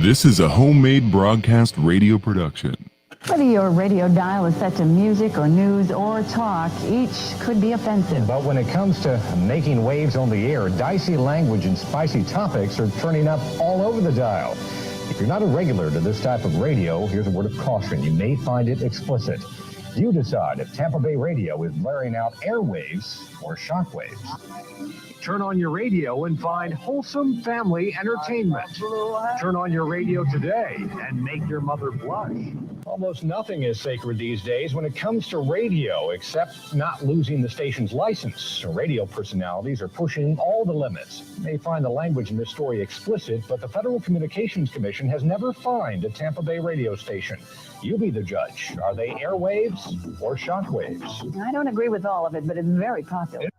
This is a homemade broadcast radio production. Whether your radio dial is set to music or news or talk, each could be offensive. But when it comes to making waves on the air, dicey language and spicy topics are turning up all over the dial. If you're not a regular to this type of radio, here's a word of caution. You may find it explicit. You decide if Tampa Bay radio is blaring out airwaves or shockwaves. Turn on your radio and find wholesome family entertainment. Turn on your radio today and make your mother blush. Almost nothing is sacred these days when it comes to radio, except not losing the station's license. Radio personalities are pushing all the limits. You may find the language in this story explicit, but the Federal Communications Commission has never fined a Tampa Bay radio station. You be the judge. Are they airwaves or shockwaves? I don't agree with all of it, but it's very popular.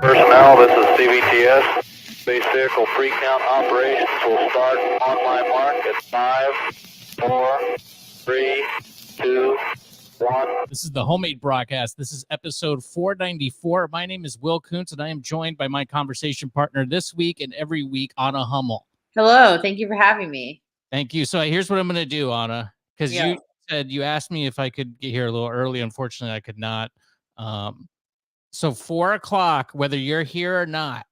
Personnel, this is CVTS. Base vehicle pre-count operations will start on my mark at 5, 4, 3, 2, 1. This is the homemade broadcast. This is episode 494. My name is Will Kuntz, and I am joined by my conversation partner this week and every week, Anna Hummel. Hello. Thank you for having me. Thank you. So here's what I'm going to do, Anna, because you asked me if I could get here a little early. Unfortunately, I could not. So 4 o'clock, whether you're here or not,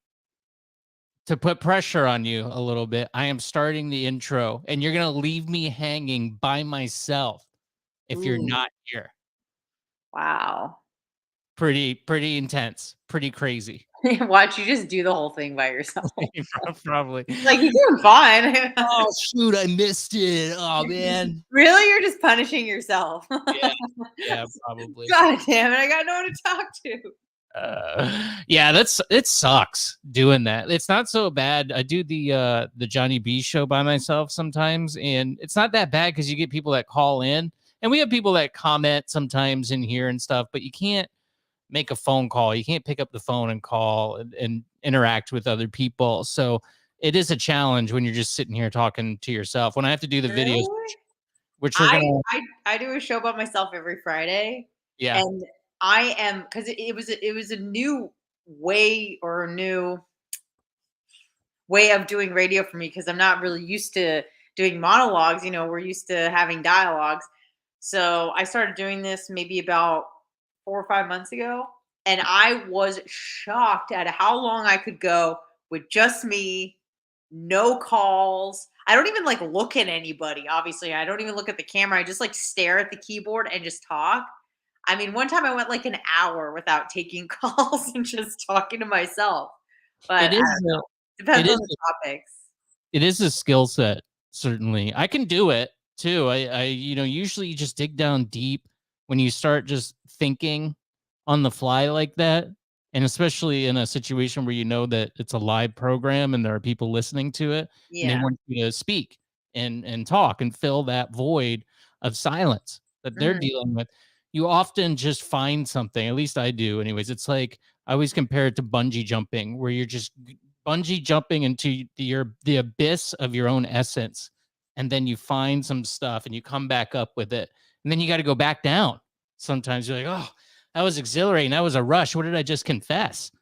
to put pressure on you a little bit, I am starting the intro, and you're going to leave me hanging by myself if you're not here. Wow. Pretty intense, pretty crazy. Watch you just do the whole thing by yourself. Probably. Like, you're doing fine. Oh, shoot, I missed it. Oh, man. Really? You're just punishing yourself. Yeah, probably. God damn it. I got no one to talk to. It sucks doing that. It's not so bad. I do the Johnny B show by myself sometimes, and it's not that bad because you get people that call in, and we have people that comment sometimes in here and stuff, but you can't make a phone call. You can't pick up the phone and call and interact with other people. So it is a challenge when you're just sitting here talking to yourself. When I have to do the videos, which I do a show by myself every Friday. Yeah. And I am, because it was a new way or a new way of doing radio for me, because I'm not really used to doing monologues. You know, we're used to having dialogues. So I started doing this maybe about 4 or 5 months ago, and I was shocked at how long I could go with just me, no calls. I don't even like look at anybody. Obviously, I don't even look at the camera. I just like stare at the keyboard and just talk. I mean, one time I went like an hour without taking calls and just talking to myself. But depends on the topics. It is a skill set, certainly. I can do it too. I usually you just dig down deep when you start just thinking on the fly like that, and especially in a situation where you know that it's a live program and there are people listening to it, and they want you to speak and talk and fill that void of silence that they're dealing with. You often just find something, at least I do anyways. It's like, I always compare it to bungee jumping, where you're just bungee jumping into the abyss of your own essence. And then you find some stuff and you come back up with it. And then you got to go back down. Sometimes you're like, oh, that was exhilarating. That was a rush. What did I just confess?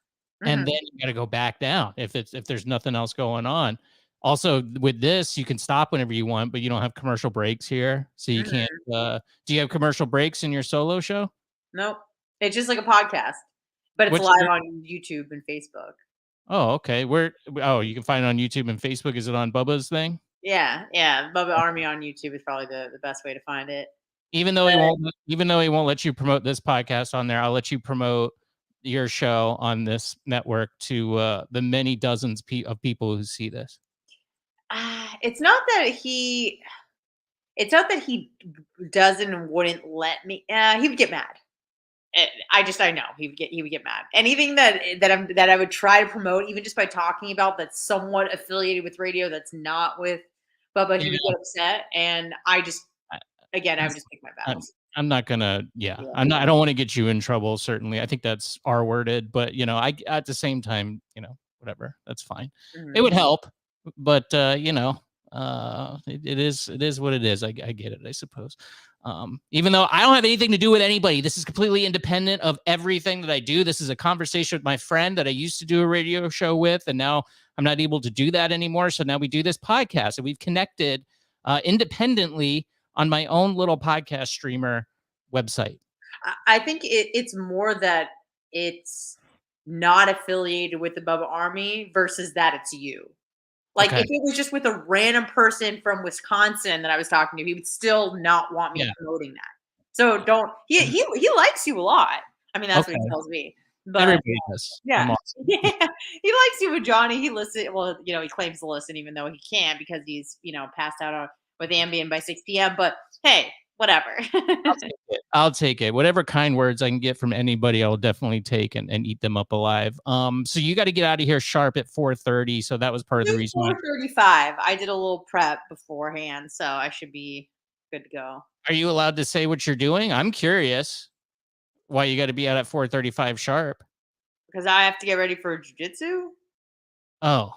And then you got to go back down if there's nothing else going on. Also, with this, you can stop whenever you want, but you don't have commercial breaks here. So you can't. Do you have commercial breaks in your solo show? Nope. It's just like a podcast, but it's live on YouTube and Facebook. Oh, okay. You can find it on YouTube and Facebook. Is it on Bubba's thing? Yeah. Bubba Army on YouTube is probably the best way to find it. Even though he won't let you promote this podcast on there, I'll let you promote your show on this network to the many dozens of people who see this. It's not that he doesn't and wouldn't let me. He would get mad. I know he would get mad. Anything that I would try to promote, even just by talking about, that's somewhat affiliated with radio, that's not with Bubba, he would get upset. And I would just pick my battles. I'm not gonna. I don't want to get you in trouble. Certainly, I think that's R-worded. But at the same time, whatever. That's fine. It would help. But It is what it is. I get it, I suppose. Even though I don't have anything to do with anybody, this is completely independent of everything that I do. This is a conversation with my friend that I used to do a radio show with, and now I'm not able to do that anymore. So now we do this podcast, and we've connected independently on my own little podcast streamer website. I think it's more that it's not affiliated with the Bubba Army versus that it's you. Like, Okay. if it was just with a random person from Wisconsin that I was talking to, he would still not want me Yeah. promoting that. So don't he likes you a lot. I mean, that's what Okay. he tells me. But Everybody does. I'm yeah. awesome. Yeah. He likes you with Johnny. He listens. Well, he claims to listen even though he can't because he's, passed out with Ambien by 6 p.m. But hey, whatever. I'll take it. Whatever kind words I can get from anybody, I'll definitely take and eat them up alive. So you got to get out of here sharp at 4:30. So that was part of the reason why. 4:35. I did a little prep beforehand, so I should be good to go. Are you allowed to say what you're doing? I'm curious why you got to be out at 4:35 sharp. Because I have to get ready for jujitsu. Oh,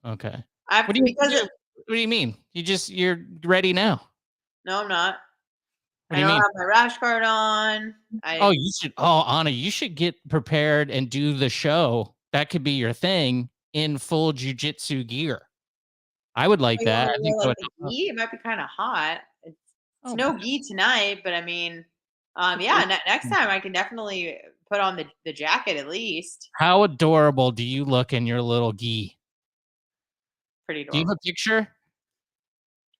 okay. I have What to, do you because What do you mean? You're ready now? no, I'm not. What I do you don't mean? have my rash guard on. Oh, you should. Oh, Anna, you should get prepared and do the show. That could be your thing in full jujitsu gear. I would like that. I think that would the help. gi. It might be kind of hot. It's Oh, no gi tonight, but I mean, yeah. Next time I can definitely put on the jacket at least. how adorable do you look in your little gi? Pretty Do you have adorable. a picture?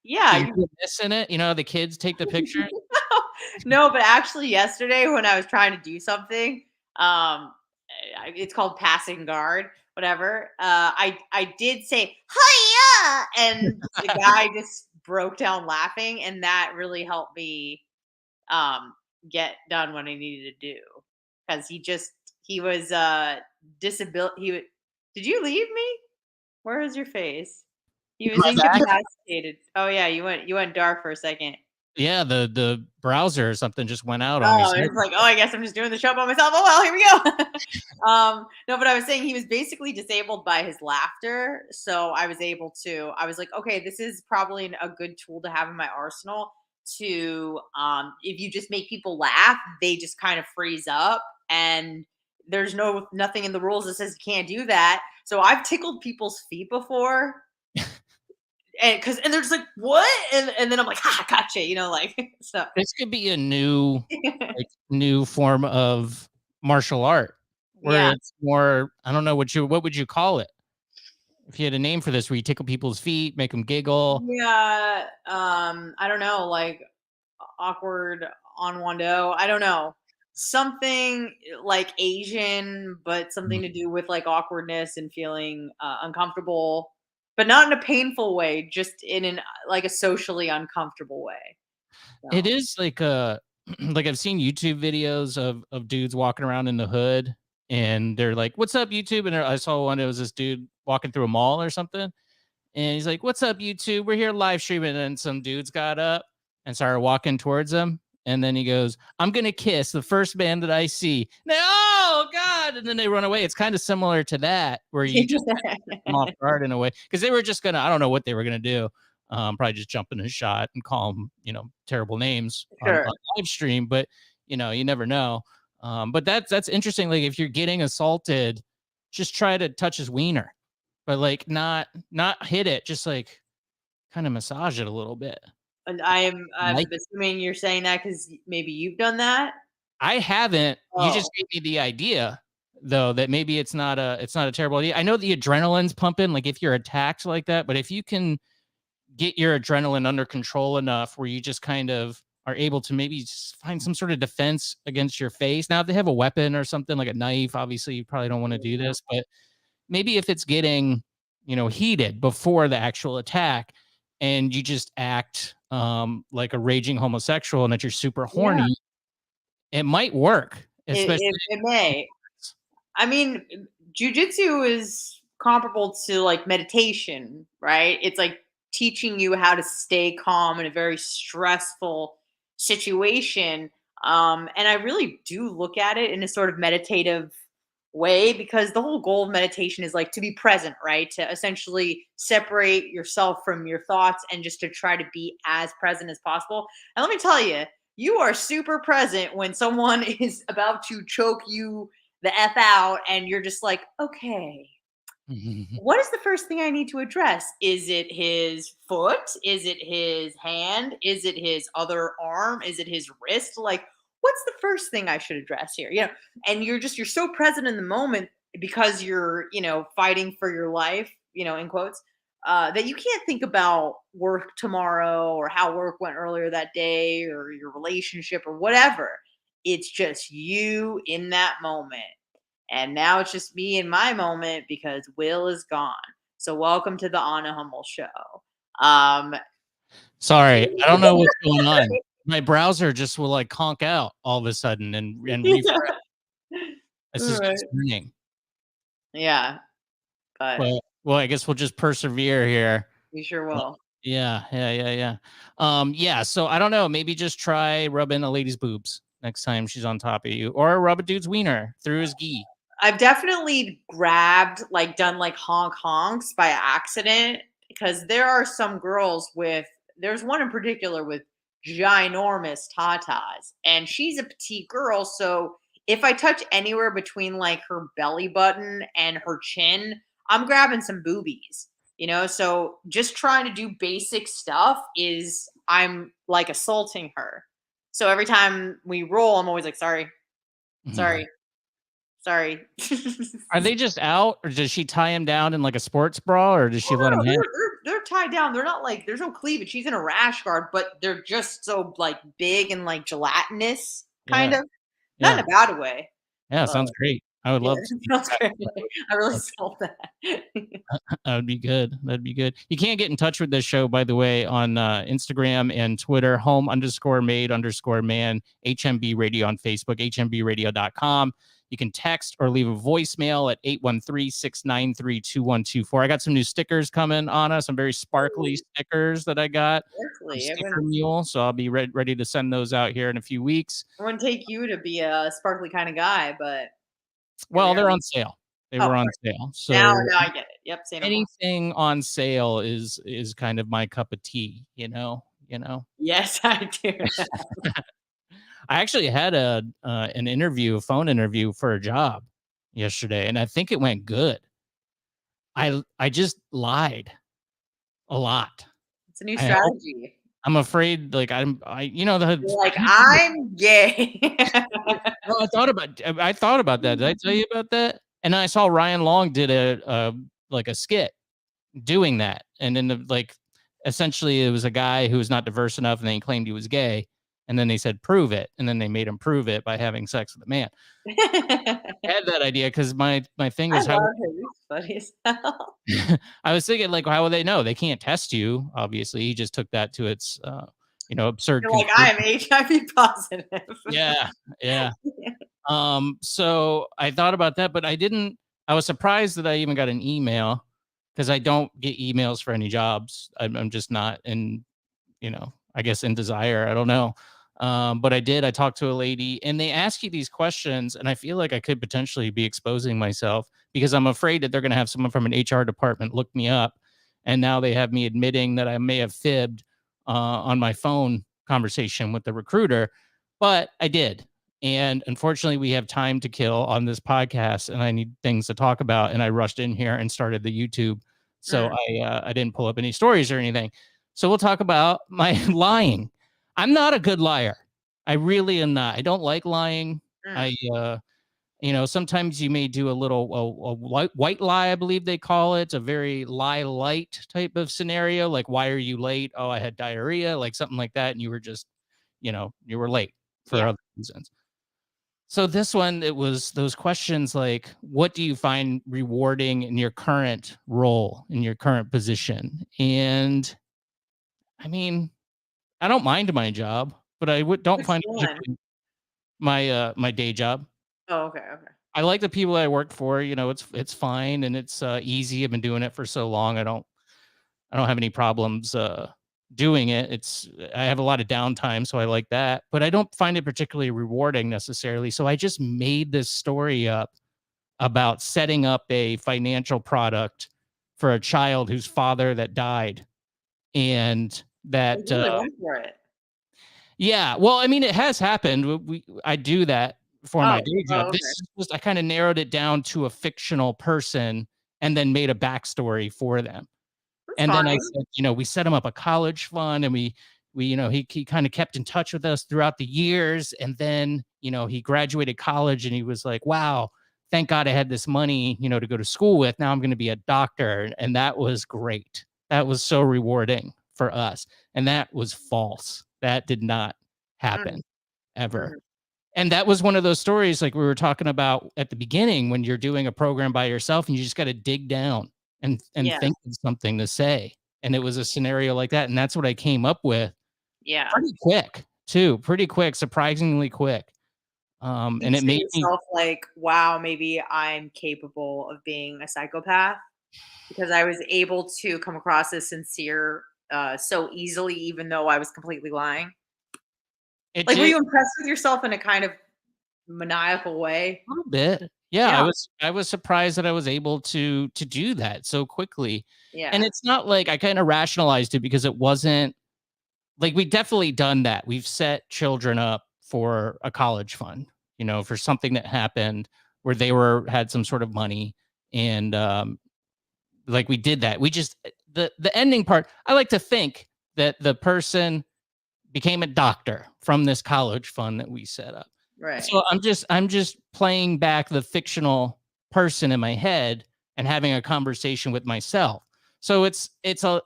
Yeah. Can you put this in it? You know, the kids take the picture. No, but actually yesterday when I was trying to do something, it's called passing guard, whatever. I did say hiya, and the guy just broke down laughing, and that really helped me get done what I needed to do because he was disability. Did you leave me? Where is your face? He was I'm back. incapacitated. Oh yeah, you went dark for a second. Yeah, the browser or something just went out on me. Oh, it's like, oh, I guess I'm just doing the show by myself. Oh well, here we go. No, but I was saying he was basically disabled by his laughter. So I was like, okay, this is probably a good tool to have in my arsenal to if you just make people laugh, they just kind of freeze up and there's nothing in the rules that says you can't do that. So I've tickled people's feet before. And they're just like, what? And then I'm like, ha, gotcha, so. This could be a new form of martial art where Yeah. it's more, I don't know what would you call it? If you had a name for this, where you tickle people's feet, make them giggle. Yeah, I don't know, like awkward on Wando. I don't know. Something like Asian, but something to do with like awkwardness and feeling uncomfortable, but not in a painful way, just in like a socially uncomfortable way. It So. is like a like I've seen YouTube videos of dudes walking around in the hood and they're like, "What's up, YouTube?" And I saw one. It was this dude walking through a mall or something, and he's like, "What's up, YouTube? We're here live streaming." And some dudes got up and started walking towards him, and then he goes, "I'm gonna kiss the first man that I see." And they, oh God! And then they run away. It's kind of similar to that, where you just come off guard in a way, because they were just gonna, I don't know what they were gonna do. Probably just jump in a shot and call them, terrible names Sure. on live stream, but you never know. But that's interesting. Like if you're getting assaulted, just try to touch his wiener, but like not hit it, just like kind of massage it a little bit. And I'm Like, assuming you're saying that because maybe you've done that. I haven't. You Oh. just gave me the idea though that maybe it's not a terrible idea. I know the adrenaline's pumping, like if you're attacked like that, but if you can get your adrenaline under control enough where you just kind of are able to maybe just find some sort of defense against your face. Now, if they have a weapon or something like a knife, obviously you probably don't want to do this, but maybe if it's getting, heated before the actual attack and you just act like a raging homosexual and that you're super horny, it might work, especially. It may. I mean, jujitsu is comparable to like meditation, right? It's like teaching you how to stay calm in a very stressful situation. And I really do look at it in a sort of meditative way, because the whole goal of meditation is like to be present, right? To essentially separate yourself from your thoughts and just to try to be as present as possible. And let me tell you, you are super present when someone is about to choke you the F out and you're just like, okay, what is the first thing I need to address? Is it his foot? Is it his hand? Is it his other arm? Is it his wrist? Like, what's the first thing I should address here? And you're so present in the moment because you're, fighting for your life, in quotes, that you can't think about work tomorrow or how work went earlier that day or your relationship or whatever. It's just you in that moment. And now it's just me in my moment because Will is gone. So welcome to the Anna Hummel show. Sorry, I don't know what's going on. My browser just will like conk out all of a sudden and refresh. This is concerning. Yeah, but well, I guess we'll just persevere here. we sure will. Yeah. So I don't know. Maybe just try rubbing a lady's boobs next time she's on top of you, or rub a dude's wiener through his gi. I've definitely done honks by accident, because there are some girls there's one in particular with ginormous tatas, and she's a petite girl. So if I touch anywhere between like her belly button and her chin, I'm grabbing some boobies, so just trying to do basic stuff I'm like assaulting her. So every time we roll, I'm always like, sorry. Are they just out, or does she tie him down in like a sports bra, or does she let him hang? They're tied down. They're not like, there's no cleavage. She's in a rash guard, but they're just so like big and like gelatinous, kind of. Not in a bad way. Yeah, sounds great. I would love to. Sounds great. I really sold that. That would be good. That'd be good. You can get in touch with this show, by the way, on Instagram and Twitter, home_made_man, HMB Radio on Facebook, hmbradio.com. You can text or leave a voicemail at 813-693-2124. I got some new stickers coming on us. Some very sparkly stickers that I got. Sticker Mule. So I'll be ready to send those out here in a few weeks. I wouldn't take you to be a sparkly kind of guy, but. Well, they're on sale. They were on sale. So now I get it. Yep. Same. Anything on sale is kind of my cup of tea, Yes, I do. I actually had a phone interview for a job yesterday, and I think it went good. I just lied a lot. It's a new strategy. I'm afraid, like I'm gay. Well, I thought about that. Did I tell you about that? And then I saw Ryan Long did a skit doing that, and then essentially it was a guy who was not diverse enough, and then he claimed he was gay. And then they said, prove it. And then they made him prove it by having sex with a man. I had that idea because my thing was I was thinking, like, how will they know? They can't test you. Obviously, he just took that to its, absurd. You're like, I am HIV positive. Yeah. So I thought about that, but I was surprised that I even got an email, because I don't get emails for any jobs. I'm just not in, I guess in desire. I don't know. But I talked to a lady, and they ask you these questions, and I feel like I could potentially be exposing myself, because I'm afraid that they're going to have someone from an HR department look me up. And now they have me admitting that I may have fibbed on my phone conversation with the recruiter, but I did. And unfortunately, we have time to kill on this podcast, and I need things to talk about. And I rushed in here and started the YouTube. So I didn't pull up any stories or anything. So we'll talk about my lying. I'm not a good liar. I really am not. I don't like lying. Sometimes you may do a little white lie, I believe they call it. A very lie light type of scenario. Like, why are you late? Oh, I had diarrhea, like something like that. And you were just, you were late for other reasons. So this one, it was those questions like, what do you find rewarding in your current role, in your current position? And I mean, I don't mind my job, but I don't find it my day job. Oh, okay. I like the people I work for. It's fine and it's easy. I've been doing it for so long. I don't have any problems doing it. I have a lot of downtime, so I like that. But I don't find it particularly rewarding necessarily. So I just made this story up about setting up a financial product for a child whose father that died. And that, They really went for it. yeah, well, I mean, it has happened. I do that for my day job. Okay. This is just, I kind of narrowed it down to a fictional person and then made a backstory for them. That's And then I fine. said, we set him up a college fund, and we he kind of kept in touch with us throughout the years. And then, he graduated college and he was like, wow, thank God I had this money, to go to school with. Now I'm going to be a doctor. And that was great. That was so rewarding for us. And that was false. That did not happen ever. Mhm. And that was one of those stories like we were talking about at the beginning, when you're doing a program by yourself and you just got to dig down and Yeah. think of something to say. And it was a scenario like that. And that's what I came up with Yeah. pretty quick too, pretty quick, surprisingly quick. And You it see made me, yourself like, wow, maybe I'm capable of being a psychopath because I was able to come across as sincere so easily, even though I was completely lying. it Like, were did you impressed with yourself in a kind of maniacal way? a little bit. Yeah, Yeah. I was surprised that I was able to do that so quickly. And Yeah. it's not like I kind of rationalized it, because it wasn't like, we definitely done that. We've set children up for a college fund, for something that happened where they had some sort of money. And like, we did that. We just, the ending part, I like to think that the person became a doctor from this college fund that we set up. Right. So I'm just playing back the fictional person in my head and having a conversation with myself. So it's not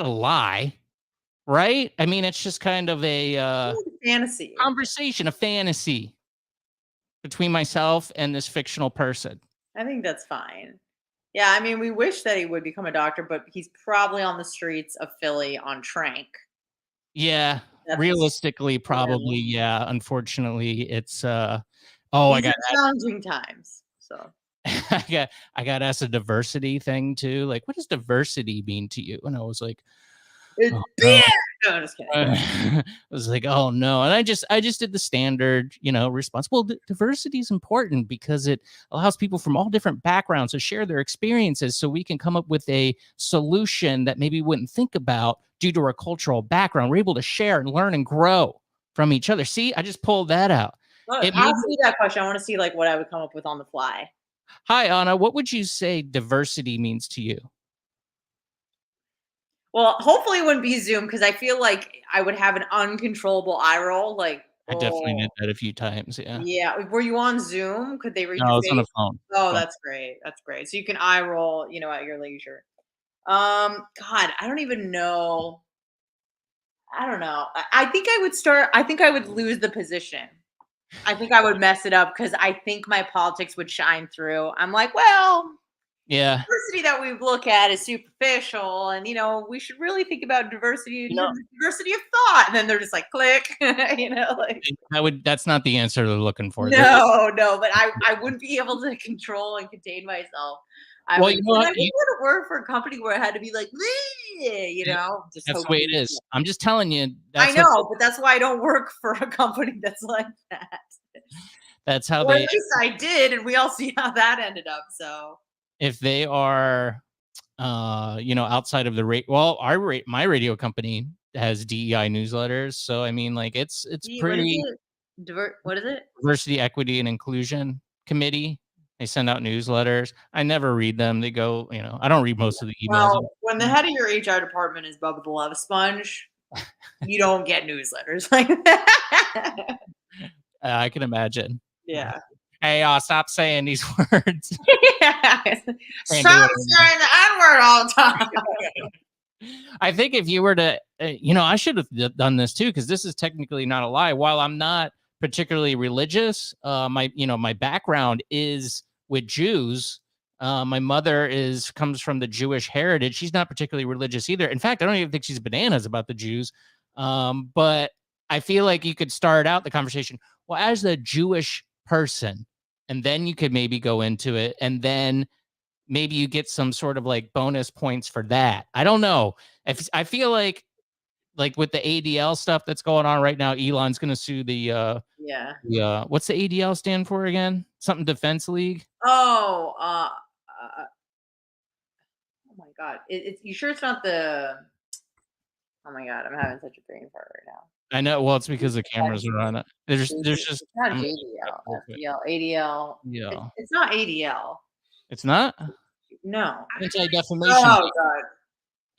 a lie, right? I mean, it's just kind of a Fantasy. conversation, a fantasy between myself and this fictional person. I think that's fine. Yeah, I mean, we wish that he would become a doctor, but he's probably on the streets of Philly on Trank. Yeah, That's realistically, probably. Yeah, unfortunately, it's oh, these are challenging times. So I got asked a diversity thing too. Like, what does diversity mean to you? And I was like, it's oh, beer. no. No, I'm just kidding. I was like, oh no. And I just did the standard, response. Well, diversity is important because it allows people from all different backgrounds to share their experiences, so we can come up with a solution that maybe we wouldn't think about due to our cultural background. We're able to share and learn and grow from each other. See, I just pulled that out. Well, It I'll made see that question. I want to see like what I would come up with on the fly. Hi, Anna. What would you say diversity means to you? Well, hopefully it wouldn't be Zoom because I feel like I would have an uncontrollable eye roll. Like, I definitely did oh, that a few times. Yeah. yeah. Were you on Zoom? Could they read No, your I was on face? the phone. Oh, Phone. that's great. That's great. So you can eye roll, at your leisure. God, I don't even know. I don't know. I think I would start. I think I would lose the position. I think I would mess it up because I think my politics would shine through. I'm like, well, Yeah. diversity that we look at is superficial, and we should really think about diversity in terms of diversity of thought. And then they're just like, click, like That's not the answer they're looking for. no, but I wouldn't be able to control and contain myself. I Well, would. you know And what? I wouldn't want to work for a company where I had to be like, just That's the hoping. way it is. I'm just telling you. I know, but that's why I don't work for a company that's like that. That's how Or they. at least I did, and we all see how that ended up. So If they are, outside of the rate. Well, my radio company has DEI newsletters, so I mean, like, it's pretty what is it? diversity, equity, and inclusion committee. They send out newsletters. I never read them. They go, I don't read most of the emails. Well, when the head of your HR department is Bubba the Love Sponge, you don't get newsletters like that. I can imagine. Yeah. Hey, stop saying these words. Yeah. Can't Stop do it saying the N-word all the time. I think if you were to, I should have done this too, because this is technically not a lie. While I'm not particularly religious, my background is with Jews. My mother comes from the Jewish heritage. She's not particularly religious either. In fact, I don't even think she's bananas about the Jews. But I feel like you could start out the conversation, well, as a Jewish person, and then you could maybe go into it, and then maybe you get some sort of like bonus points for that. I don't know. I feel like with the ADL stuff that's going on right now, Elon's going to sue the Yeah. what's the ADL stand for again? something defense league. Oh, oh my God! You sure it's not the? Oh my God! I'm having such a brain fart right now. I know. Well, it's because the cameras are on it. There's just It's not I'm JDL, FDL, ADL. yeah. It's not ADL. It's not No. Anti-Defamation Oh League. God.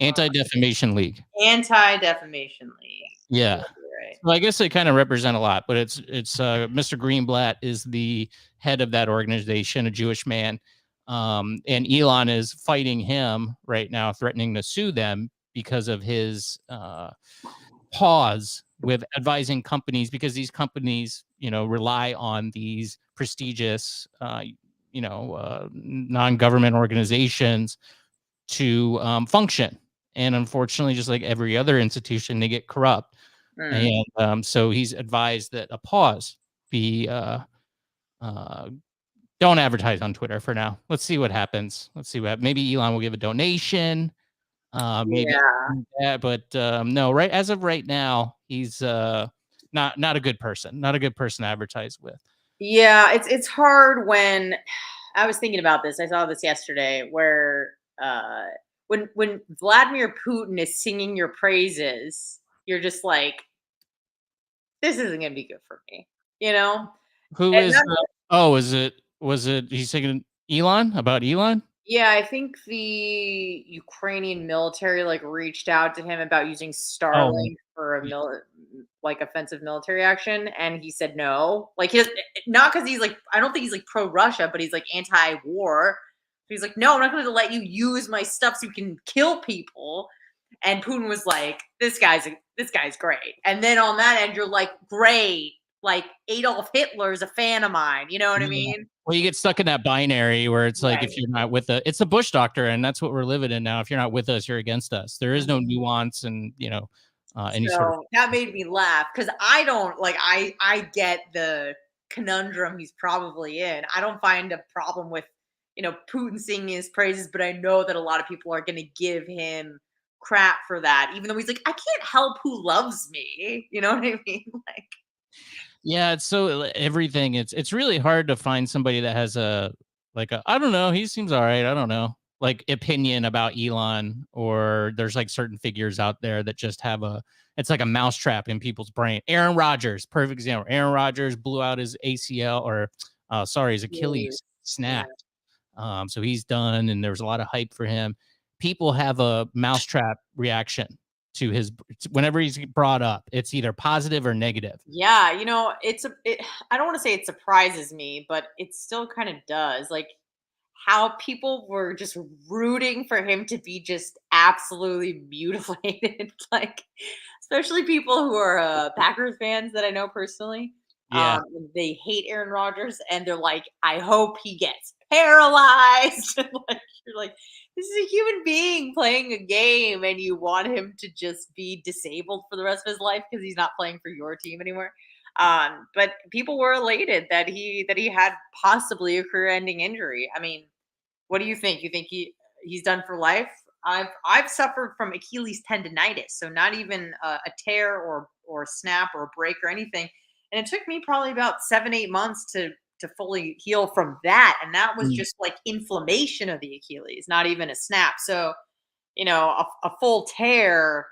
Anti-Defamation League. Anti-Defamation League. Yeah. Right. Well, I guess they kind of represent a lot, but it's Mr. Greenblatt is the head of that organization, a Jewish man, and Elon is fighting him right now, threatening to sue them because of his pause with advising companies, because these companies, rely on these prestigious, non-government organizations to function. And unfortunately, just like every other institution, they get corrupt. And so he's advised that a pause be don't advertise on Twitter for now. Let's see what happens. Maybe Elon will give a donation. Maybe that, but no, right as of right now, he's not a good person. Not a good person to advertise with. Yeah, it's hard when I was thinking about this. I saw this yesterday where when Vladimir Putin is singing your praises, you're just like, this isn't gonna be good for me, Who And is was it he's singing Elon about Elon? Yeah, I think the Ukrainian military reached out to him about using Starlink for a offensive military action, and he said no. He doesn't, not because he's I don't think he's pro Russia, but he's anti-war. He's like, no, I'm not going to let you use my stuff so you can kill people. And Putin was like, this guy's great. And then on that end, you're like, great. Adolf Hitler's a fan of mine. You know what I mean? Well, you get stuck in that binary where it's like, if you're not with it's the Bush doctrine, and that's what we're living in now. If you're not with us, you're against us. There is no nuance and, any sort of. That made me laugh because I don't I get the conundrum he's probably in. I don't find a problem with, Putin singing his praises, but I know that a lot of people are going to give him crap for that, even though he's like, I can't help who loves me. You know what I mean? Yeah, it's so everything. It's really hard to find somebody that has a I don't know, he seems all right. I don't know, opinion about Elon, or there's certain figures out there that just have it's like a mousetrap in people's brain. Aaron Rodgers, perfect example. Aaron Rodgers blew out his ACL his Achilles snapped. So he's done, and there was a lot of hype for him. People have a mousetrap reaction to whenever he's brought up. It's either positive or negative. Yeah, I don't want to say it surprises me, but it still kind of does. How people were just rooting for him to be just absolutely mutilated. Especially people who are Packers fans that I know personally. Yeah. They hate Aaron Rodgers, and they're like, I hope he gets paralyzed. You're like, this is a human being playing a game, and you want him to just be disabled for the rest of his life because he's not playing for your team anymore. But people were elated that he had possibly a career-ending injury. I mean, what do you think? You think he's done for life? I've suffered from Achilles tendonitis, so not even a tear or snap or a break or anything. And it took me probably about 7-8 months to fully heal from that. And that was just inflammation of the Achilles, not even a snap. So, a full tear,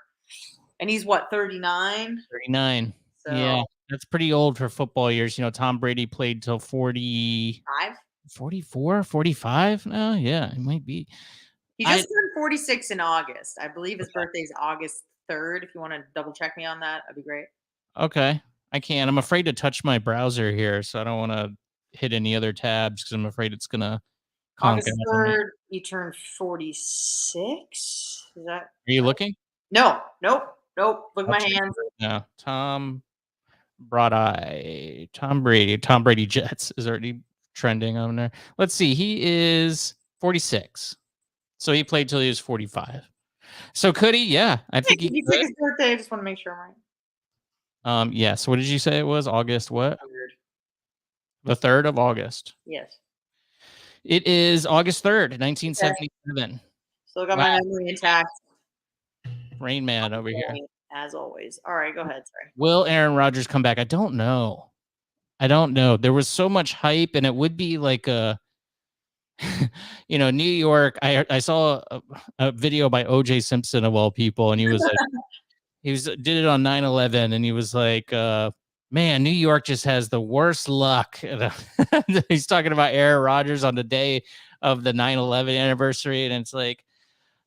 and he's what, 39? 39. So, yeah, that's pretty old for football years. Tom Brady played till 45? 44, 45? No, yeah, it might be. He just turned 46 in August. I believe his birthday is August 3rd. If you want to double check me on that, that'd be great. Okay. I can. I'm afraid to touch my browser here, so I don't want to hit any other tabs because I'm afraid it's going to conk August 3rd, he turned 46. Is that? Are you looking? No. Nope. Look at my hands. No. Tom Brady Jets is already trending on there. Let's see. He is 46. So he played till he was 45. So could he? Yeah. I think he could. His birthday. I just want to make sure I'm right. Yes. What did you say it was? August what? 3rd. The 3rd of August. Yes. It is August 3rd, 1977. Okay. Still got my memory intact. Rain Man over here. As always. All right, go ahead. Sorry. Will Aaron Rodgers come back? I don't know. I don't know. There was so much hype, and it would be like a, New York. I saw a video by O.J. Simpson of all people, and he was like, did it on 9/11, and he was like, man, New York just has the worst luck. And, he's talking about Aaron Rodgers on the day of the 9/11 anniversary, and it's like,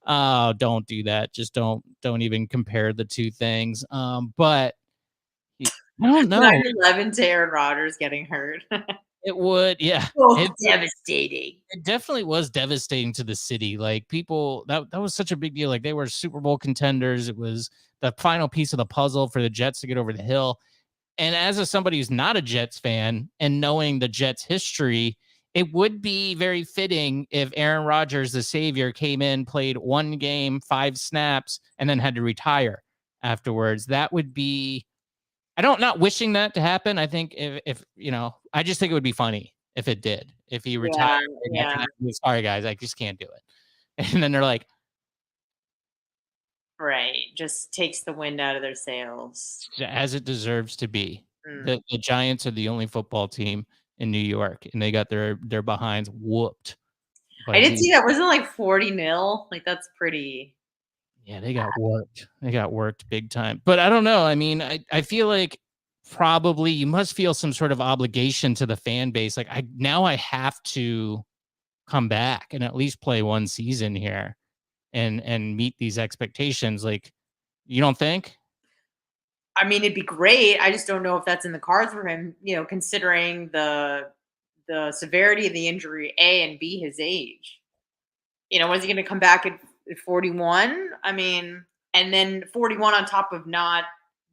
oh, don't do that. Just don't even compare the two things. But I don't know. 9/11 to Aaron Rodgers getting hurt. It would, yeah. Oh, devastating. It definitely was devastating to the city. Like people, that was such a big deal. Like they were Super Bowl contenders. It was the final piece of the puzzle for the Jets to get over the hill. And as somebody who's not a Jets fan and knowing the Jets history, it would be very fitting if Aaron Rodgers, the savior, came in, played one game, 5 snaps, and then had to retire afterwards. That would be, not wishing that to happen. I think if I just think it would be funny if it did, if he retired. Yeah. Sorry guys, I just can't do it. And then they're like, right, just takes the wind out of their sails. as it deserves to be. The Giants are the only football team in New York, and they got their behinds whooped. I did see that. Wasn't it like 40-0? Like that's pretty. Yeah, they got worked. They got worked big time. But I don't know. I mean, I feel like probably you must feel some sort of obligation to the fan base. Like I have to come back and at least play one season here and meet these expectations. Like, you don't think? I mean, it'd be great. I just don't know if that's in the cards for him, considering the severity of the injury, A, and B, his age. Was he going to come back at 41? I mean, and then 41 on top of not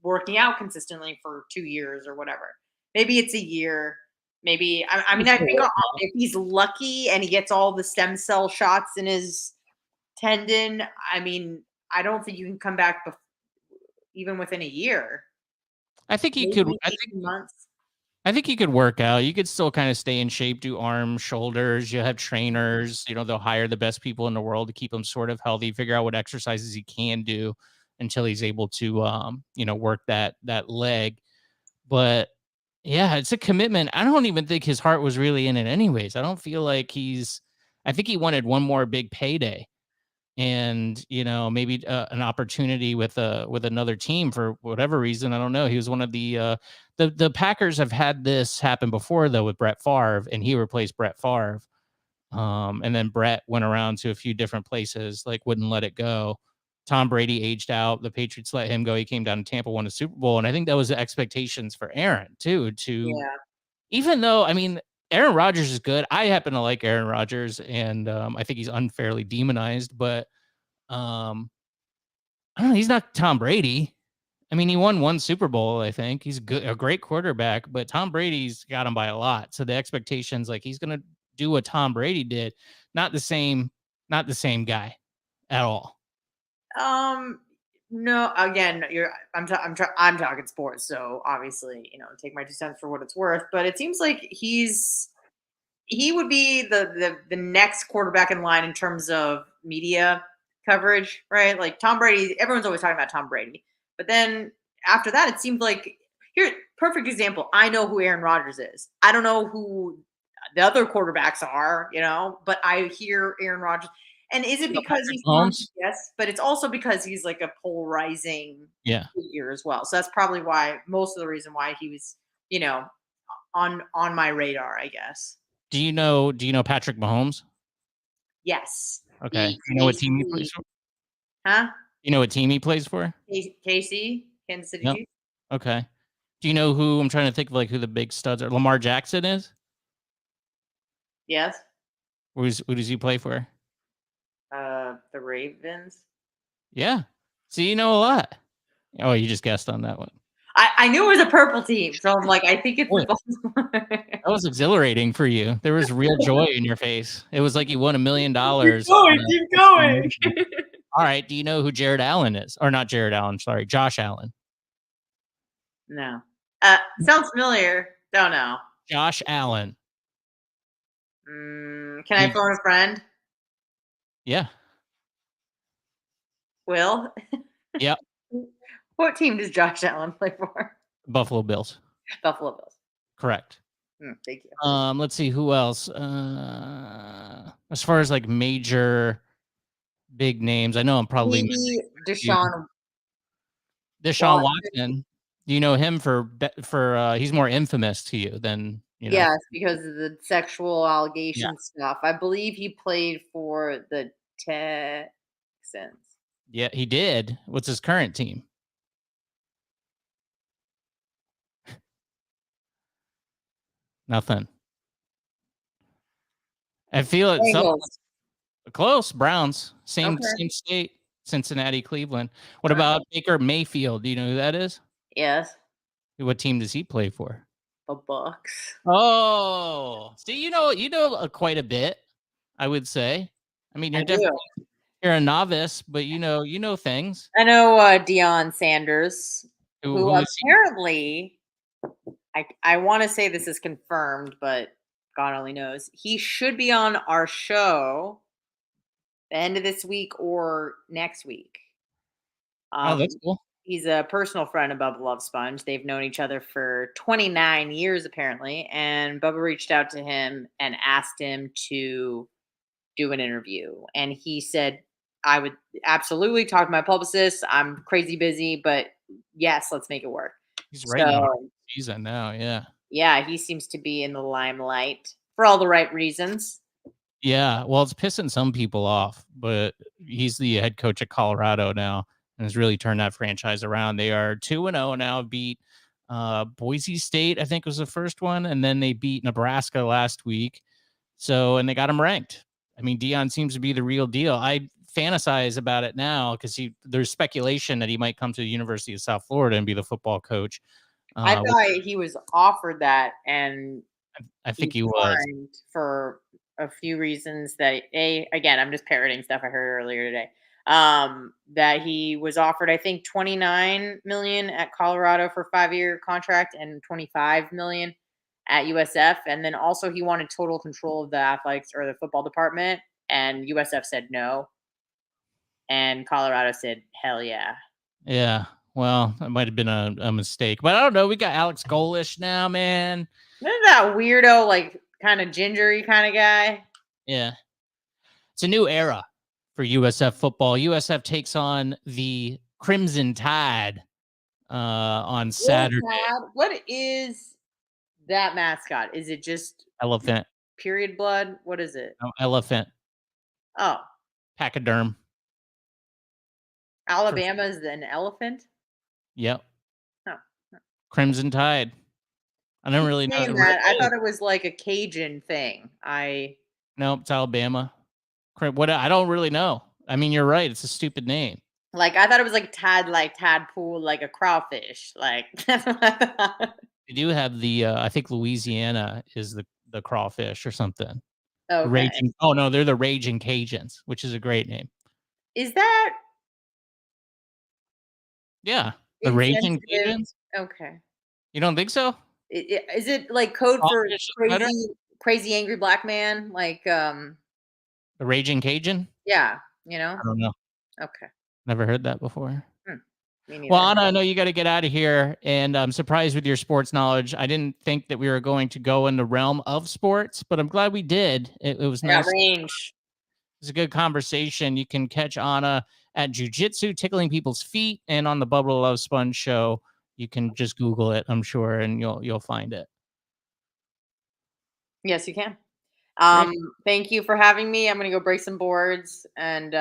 working out consistently for 2 years or whatever. Maybe it's a year. Maybe, I mean, I think if he's lucky and he gets all the stem cell shots in his tendon, I mean, I don't think you can come back even within a year. I think he could. I think he could work out. You could still kind of stay in shape, do arms, shoulders. You have trainers. They'll hire the best people in the world to keep him sort of healthy. Figure out what exercises he can do until he's able to, work that leg. But yeah, it's a commitment. I don't even think his heart was really in it, anyways. I don't feel like I think he wanted one more big payday. And maybe an opportunity with another team for whatever reason. I don't know. He was one of the Packers have had this happen before though with Brett Favre, and he replaced Brett Favre. And then Brett went around to a few different places, like wouldn't let it go. Tom Brady aged out. The Patriots let him go. He came down to Tampa, won a Super Bowl, and I think that was the expectations for Aaron too. Even though Aaron Rodgers is good. I happen to like Aaron Rodgers, and I think he's unfairly demonized. But I don't know. He's not Tom Brady. I mean, he won 1 Super Bowl. I think he's a great quarterback, but Tom Brady's got him by a lot. So the expectations, like he's gonna do what Tom Brady did, not the same guy at all. No. Again, I'm talking sports, so obviously, take my 2 cents for what it's worth. But it seems like he would be the next quarterback in line in terms of media coverage, right? Like Tom Brady, everyone's always talking about Tom Brady. But then after that, it seemed like perfect example. I know who Aaron Rodgers is. I don't know who the other quarterbacks are, but I hear Aaron Rodgers. And is it because he's Mahomes? Yes, but it's also because he's like a polarizing figure as well. So that's probably why most of the reason why he was, on my radar, I guess. Do you know Patrick Mahomes? Yes. Okay. You know what team he plays for? Huh? You know what team he plays for? KC, Kansas City Chiefs. Okay. Do you know who, I'm trying to think of who the big studs are? Lamar Jackson is? Yes. Who does he play for? The Ravens. Yeah. So you know a lot. Oh, you just guessed on that one. I knew it was a purple team, so I'm like, I think it's the Baltimore. That was exhilarating for you. There was real joy in your face. It was like you won $1 million. Keep going. All right. Do you know who Jared Allen is? Or not Jared Allen, sorry, Josh Allen. No. Sounds familiar. Don't know. Josh Allen. Can I phone a friend? Yeah. Will? Yep. What team does Josh Allen play for? Buffalo Bills. Buffalo Bills. Correct. Thank you. Let's see who else. As far as like major big names, I know I'm probably Maybe missing Deshaun Deshaun Watson. Watson. Do you know him for he's more infamous to you than Yes, because of the sexual Yeah. allegation stuff. I believe he played for the Texans. Yeah, he did. What's his current team? Nothing. I feel it's Bengals. close. Browns, same Okay. state. Cincinnati, Cleveland. What All right. about Baker Mayfield? Do you know who that is? Yes, What team does he play for? the Bucks. Oh, see, you know quite a bit. I would say. I mean, I you're do. you're a novice, but you know things. I know Deion Sanders, who Who is he? apparently, I want to say this is confirmed, but God only knows. He should be on our show the end of this week or next week. Oh, that's cool. He's a personal friend of Bubba Love Sponge. They've known each other for 29 years, apparently. And Bubba reached out to him and asked him to do an interview. And he said, I would absolutely talk to my publicist. I'm crazy busy, but yes, let's make it work. He's right in the heart of So, the season now. Yeah. yeah, he seems to be in the limelight for all the right reasons. Yeah. Well, it's pissing some people off, but he's the head coach at Colorado now and has really turned that franchise around. They are 2-0 now, beat Boise State, I think was the first one, and then they beat Nebraska last week. So, and they got him ranked. I mean, Deion seems to be the real deal. I fantasize about it now because there's speculation that he might come to the University of South Florida and be the football coach. I thought he was offered that, and I think he was. declined for a few reasons that again, I'm just parroting stuff I heard earlier today. That he was offered, I think, 29 million at Colorado for a 5-year contract and 25 million at USF. And then also he wanted total control of the athletics or the football department. And USF said no. And Colorado said, hell yeah. Yeah. Well, that might have been a mistake, but I don't know. We got Alex Golish now, man. Isn't that weirdo, like kind of gingery kind of guy? Yeah. It's a new era for USF football. USF takes on the Crimson Tide on Saturday. What is that mascot? Is it just Elephant. period blood? What is it? No, elephant. Oh, Pachyderm. Alabama is an elephant? Yep. Oh. Crimson Tide. I don't really know. I thought it was like a Cajun thing. No, it's Alabama. What? I don't really know. I mean, you're right. It's a stupid name. Like I thought it was like tadpole, like a crawfish. Like that's what I thought. They do have the I think Louisiana is the crawfish or something. Okay. Raging. Oh no, they're the Raging Cajuns, which is a great name. Is that Yeah, the Raging insensitive? Cajuns. Okay. You don't think so? Is it like code for Crawfish is better? crazy angry black man? Like The Raging Cajun? yeah, I don't know. Okay. Never heard that before. Me neither. Well, Anna, I know you got to get out of here, and I'm surprised with your sports knowledge. I didn't think that we were going to go in the realm of sports, but I'm glad we did. It was nice. Range. It was a good conversation. You can catch Anna at Jiu-Jitsu, tickling people's feet, and on the Bubba Love Sponge show. You can just Google it, I'm sure, and you'll find it. Yes, you can. Thank you for having me. I'm gonna go break some boards and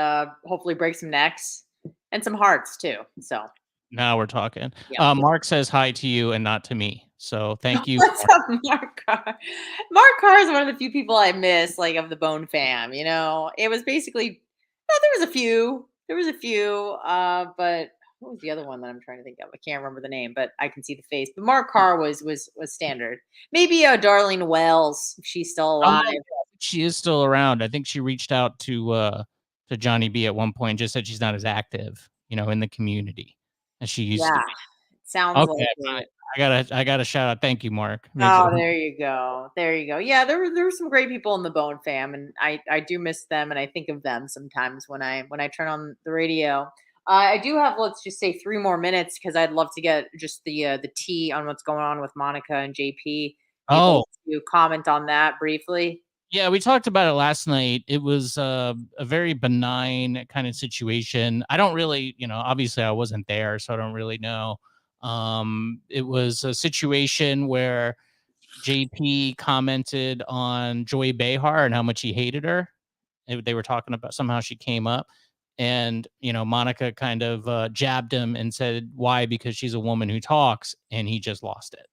hopefully break some necks and some hearts too. So now we're talking. Yeah. Mark says hi to you and not to me. So thank you. What's up, Mark Carr? Mark Carr is one of the few people I miss, like of the Bone fam. You know, it was basically there was a few. But what was the other one that I'm trying to think of? I can't remember the name, but I can see the face. But Mark Carr was standard. Maybe Darlene Wells, if she's still alive. She is still around. I think she reached out to Johnny B at one point, just said she's not as active, in the community as she used to be. Sounds Okay, like it. I gotta shout out. Thank you, Mark. There you go. Yeah, there were some great people in the Bone fam, and I do miss them, and I think of them sometimes when I turn on the radio. I do have, let's just say, 3 more minutes because I'd love to get just the tea on what's going on with Monica and JP. Oh, able to comment on that briefly? yeah, we talked about it last night. It was a very benign kind of situation. I don't really, obviously I wasn't there, so I don't really know. It was a situation where JP commented on Joy Behar and how much he hated her. They were talking about somehow she came up, and Monica kind of jabbed him and said, "Why? Because she's a woman who talks," and he just lost it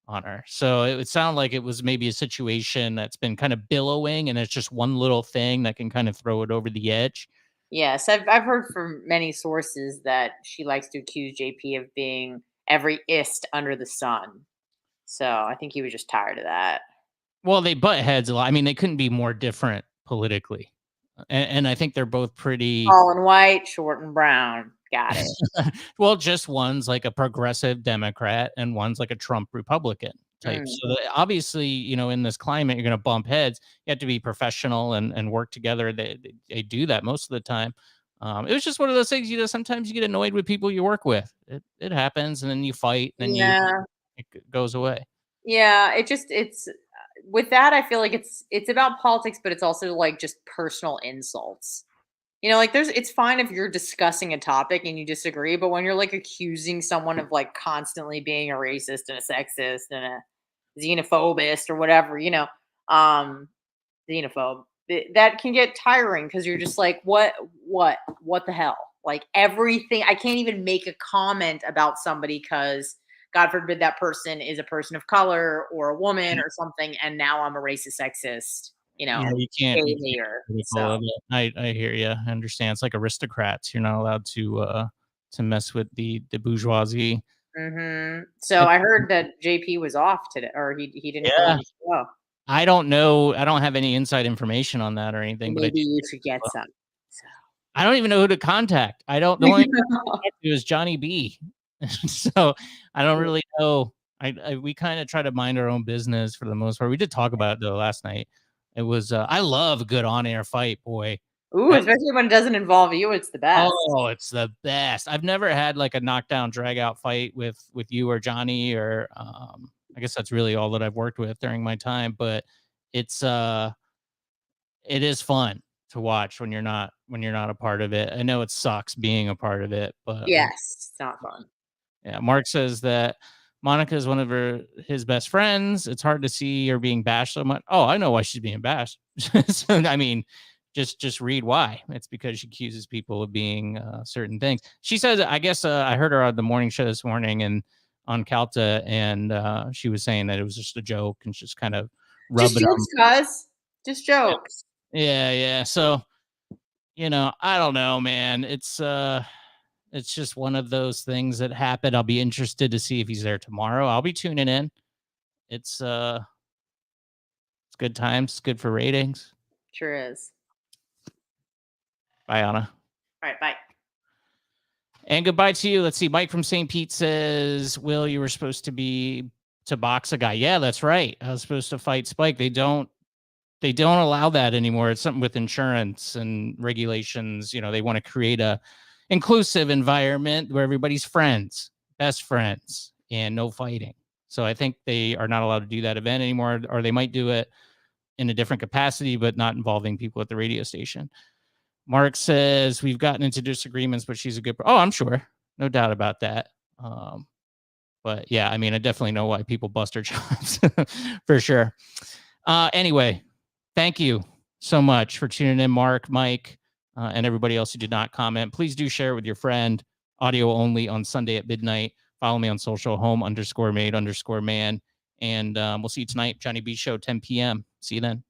on her. So it would sound like it was maybe a situation that's been kind of billowing, and it's just one little thing that can kind of throw it over the edge. Yes, I've heard from many sources that she likes to accuse JP of being every ist under the sun. So I think he was just tired of that. Well, they butt heads a lot. I mean, they couldn't be more different politically, and I think they're both pretty. Tall and white, short and brown. Got it. Well, just one's like a progressive Democrat and one's like a Trump Republican type. Mm. So obviously, in this climate, you're going to bump heads. You have to be professional and work together. They do that most of the time. It was just one of those things. Sometimes you get annoyed with people you work with. It happens, and then you fight, and then Yeah. it goes away. Yeah, it's with that I feel like it's about politics, but it's also like just personal insults. Like it's fine if you're discussing a topic and you disagree, but when you're like accusing someone of like constantly being a racist and a sexist and a xenophobist or whatever, xenophobe, that can get tiring because you're just like, what the hell? Like everything, I can't even make a comment about somebody because God forbid that person is a person of color or a woman or something, and now I'm a racist, sexist, Yeah, you can't. So. I hear you. I understand. It's like aristocrats. You're not allowed to mess with the bourgeoisie. So I heard that JP was off today, or he didn't go to the show. I don't know. I don't have any inside information on that or anything. Maybe but you should get some. So. I don't even know who to contact. I don't. The only person I talked to is Johnny B. So I don't really know. We kind of try to mind our own business for the most part. We did talk about it though last night. It was. I love a good on-air fight, boy. Ooh, especially when it doesn't involve you, it's the best. Oh, it's the best. I've never had like a knockdown, drag out fight with you or Johnny or I guess that's really all that I've worked with during my time. But it is fun to watch when you're not a part of it. I know it sucks being a part of it, but yes, it's not fun. Yeah, Mark says that Monica is one of his best friends. It's hard to see her being bashed so much. Oh, I know why she's being bashed. So, I mean, just read why. It's because she accuses people of being certain things. She says, I guess I heard her on the morning show this morning and on Calta, and she was saying that it was just a joke and just kind of rub just it jokes, cuz. Just jokes. Yeah. So, I don't know, man. It's just one of those things that happened. I'll be interested to see if he's there tomorrow. I'll be tuning in. It's good times. It's good for ratings. Sure is. Bye, Anna. All right, bye. And goodbye to you. Let's see. Mike from St. Pete says, Will, you were supposed to box a guy. Yeah, that's right. I was supposed to fight Spike. They don't allow that anymore. It's something with insurance and regulations. They want to create a inclusive environment where everybody's friends, best friends, and no fighting. So I think they are not allowed to do that event anymore, or they might do it in a different capacity, but not involving people at the radio station. Mark says, we've gotten into disagreements, but she's a good... Oh, I'm sure. No doubt about that. But yeah, I mean, I definitely know why people bust her chops for sure. Anyway, thank you so much for tuning in, Mark, Mike, and everybody else who did not comment. Please do share with your friend. Audio only on Sunday at midnight. Follow me on social, home_made_man. And we'll see you tonight, Johnny B Show, 10 p.m. See you then.